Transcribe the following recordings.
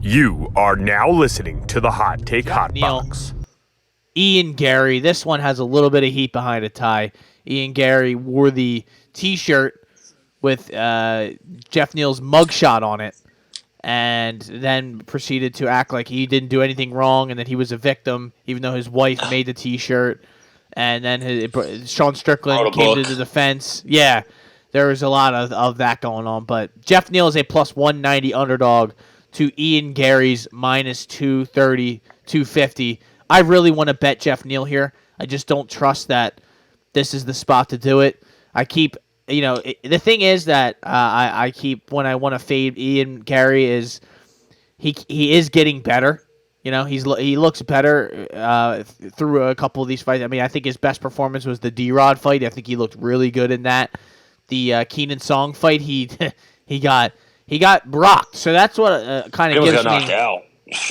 You are now listening to the Hot Take Hot Neal. Box. Ian Garry. This one has a little bit of heat behind it, Ty. Ian Garry wore the T-shirt with Geoff Neal's mugshot on it, and then proceeded to act like he didn't do anything wrong and that he was a victim, even though his wife made the T-shirt. And then Sean Strickland came to the defense. Yeah, there was a lot of that going on. But Geoff Neal is a plus 190 underdog to Ian Garry's minus 230, 250. I really want to bet Geoff Neal here. I just don't trust that this is the spot to do it. I keep, the thing is that I keep, when I want to fade Ian Garry, is he is getting better. He looks better through a couple of these fights. I mean, I think his best performance was the D-Rod fight. I think he looked really good in that. The Keenan Song fight, he he got rocked. So that's what kind of gives me. Knocked out.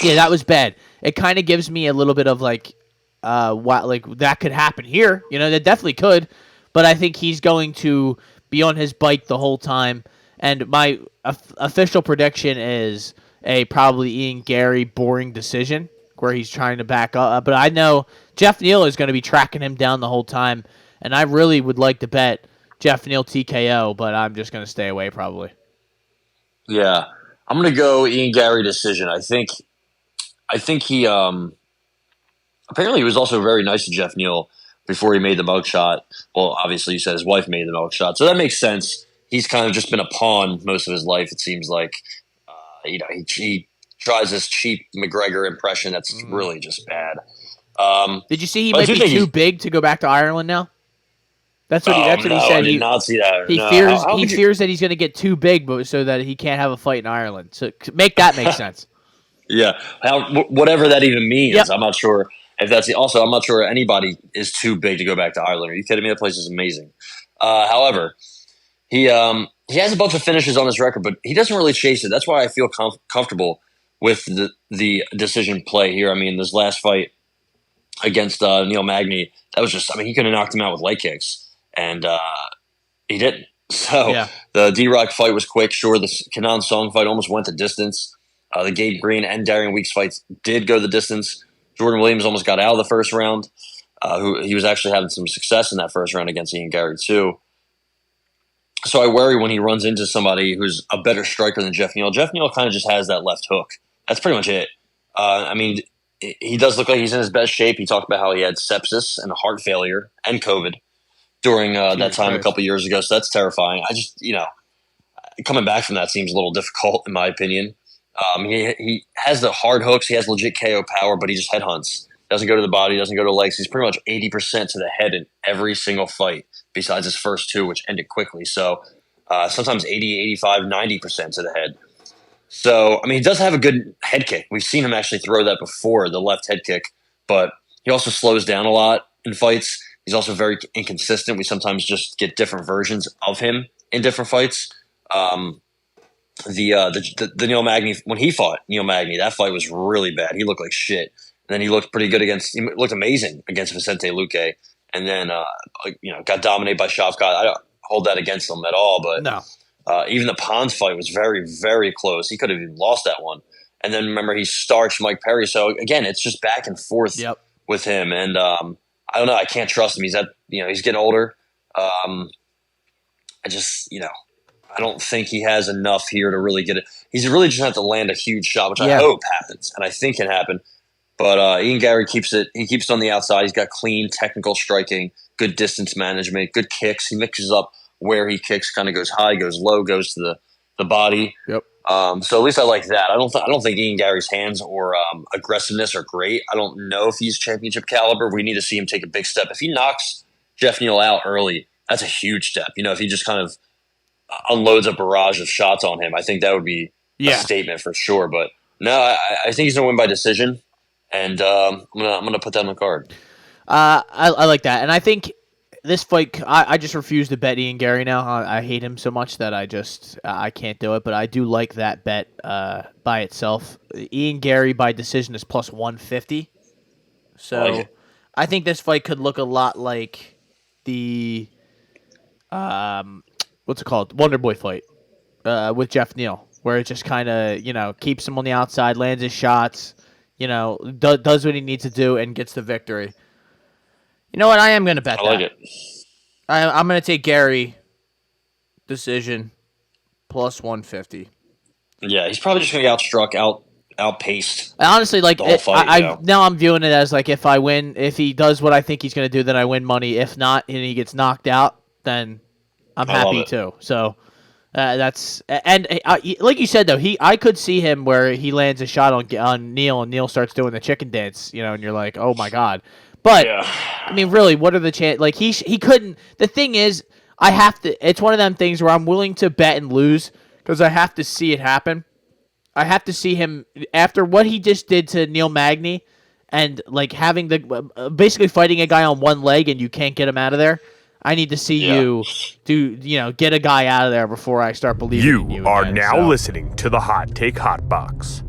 Yeah, that was bad. It kind of gives me a little bit of that could happen here. That definitely could. But I think he's going to be on his bike the whole time. And my official prediction is a probably Ian Garry boring decision where he's trying to back up. But I know Geoff Neal is going to be tracking him down the whole time. And I really would like to bet Geoff Neal TKO, but I'm just going to stay away probably. Yeah. I'm going to go Ian Garry decision. I think he apparently he was also very nice to Geoff Neal before he made the mugshot. Well, obviously you said his wife made the mugshot, so that makes sense. He's kind of just been a pawn most of his life, it seems like. He tries this cheap McGregor impression that's really just bad. Did you see he might be too big to go back to Ireland now? That's what he said. I did not see that. He fears that he's going to get too big, but so that he can't have a fight in Ireland. So make that make sense. Yeah, whatever that even means. Yep. I'm not sure if that's also. I'm not sure anybody is too big to go back to Ireland. Are you kidding me? That place is amazing. However, he has a bunch of finishes on his record, but he doesn't really chase it. That's why I feel comfortable with the decision play here. I mean, this last fight against Neal Magny, that was just. I mean, he could have knocked him out with leg kicks, and he didn't. So yeah. The D-Rock fight was quick. Sure, the Kenan Song fight almost went the distance. The Gabe Green and Darian Weeks fights did go the distance. Jordan Williams almost got out of the first round. He was actually having some success in that first round against Ian Garry too. So I worry when he runs into somebody who's a better striker than Geoff Neal. Geoff Neal kind of just has that left hook. That's pretty much it. I mean, he does look like he's in his best shape. He talked about how he had sepsis and heart failure and COVID during that time a couple years ago. So that's terrifying. I just, coming back from that seems a little difficult in my opinion. He has the hard hooks. He has legit KO power, but he just headhunts. Doesn't go to the body, doesn't go to legs. He's pretty much 80% to the head in every single fight besides his first two, which ended quickly. So sometimes 80, 85, 90% to the head. So, I mean, he does have a good head kick. We've seen him actually throw that before, the left head kick. But he also slows down a lot in fights. He's also very inconsistent. We sometimes just get different versions of him in different fights. The Neal Magny, when he fought Neal Magny, that fight was really bad. He looked like shit. And then he looked pretty good he looked amazing against Vicente Luque. And then, got dominated by Shavkat. I don't hold that against him at all. But no. Even the Pons fight was very, very close. He could have even lost that one. And then remember, he starched Mike Perry. So again, it's just back and forth with him. And I don't know. I can't trust him. He's getting older. I don't think he has enough here to really get it. He's really just have to land a huge shot, which I hope happens, and I think can happen. But Ian Garry keeps it on the outside. He's got clean technical striking, good distance management, good kicks. He mixes up where he kicks, kind of goes high, goes low, goes to the body. Yep. So at least I like that. I don't think Ian Garry's hands or aggressiveness are great. I don't know if he's championship caliber. We need to see him take a big step. If he knocks Geoff Neal out early, that's a huge step. If he just kind of unloads a barrage of shots on him, I think that would be a statement for sure. But no, I think he's gonna win by decision, and I'm gonna put that on the card. I like that, and I think this fight, I just refuse to bet Ian Garry now. I hate him so much that I can't do it. But I do like that bet by itself. Ian Garry by decision is plus 150. So I think this fight could look a lot like the what's it called? Wonder Boy fight with Geoff Neal, where it just kind of, keeps him on the outside, lands his shots, does what he needs to do, and gets the victory. You know what? I am going to bet I that. like it. I'm going to take Garry decision plus 150. Yeah, he's probably just going to get outstruck, outpaced. I honestly, like, the whole fight, now I'm viewing it as, like, if I win, if he does what I think he's going to do, then I win money. If not, and he gets knocked out, then I'm happy too. So that's and like you said though, I could see him where he lands a shot on Neal and Neal starts doing the chicken dance, and you're like, oh my god. But Yeah. I mean, really, what are the chances? Like he couldn't. The thing is, I have to. It's one of them things where I'm willing to bet and lose because I have to see it happen. I have to see him after what he just did to Neil Magny, and like having basically fighting a guy on one leg and you can't get him out of there. I need to see you get a guy out of there before I start believing in you You are again, now so. listening to the Hot Take Hot Box.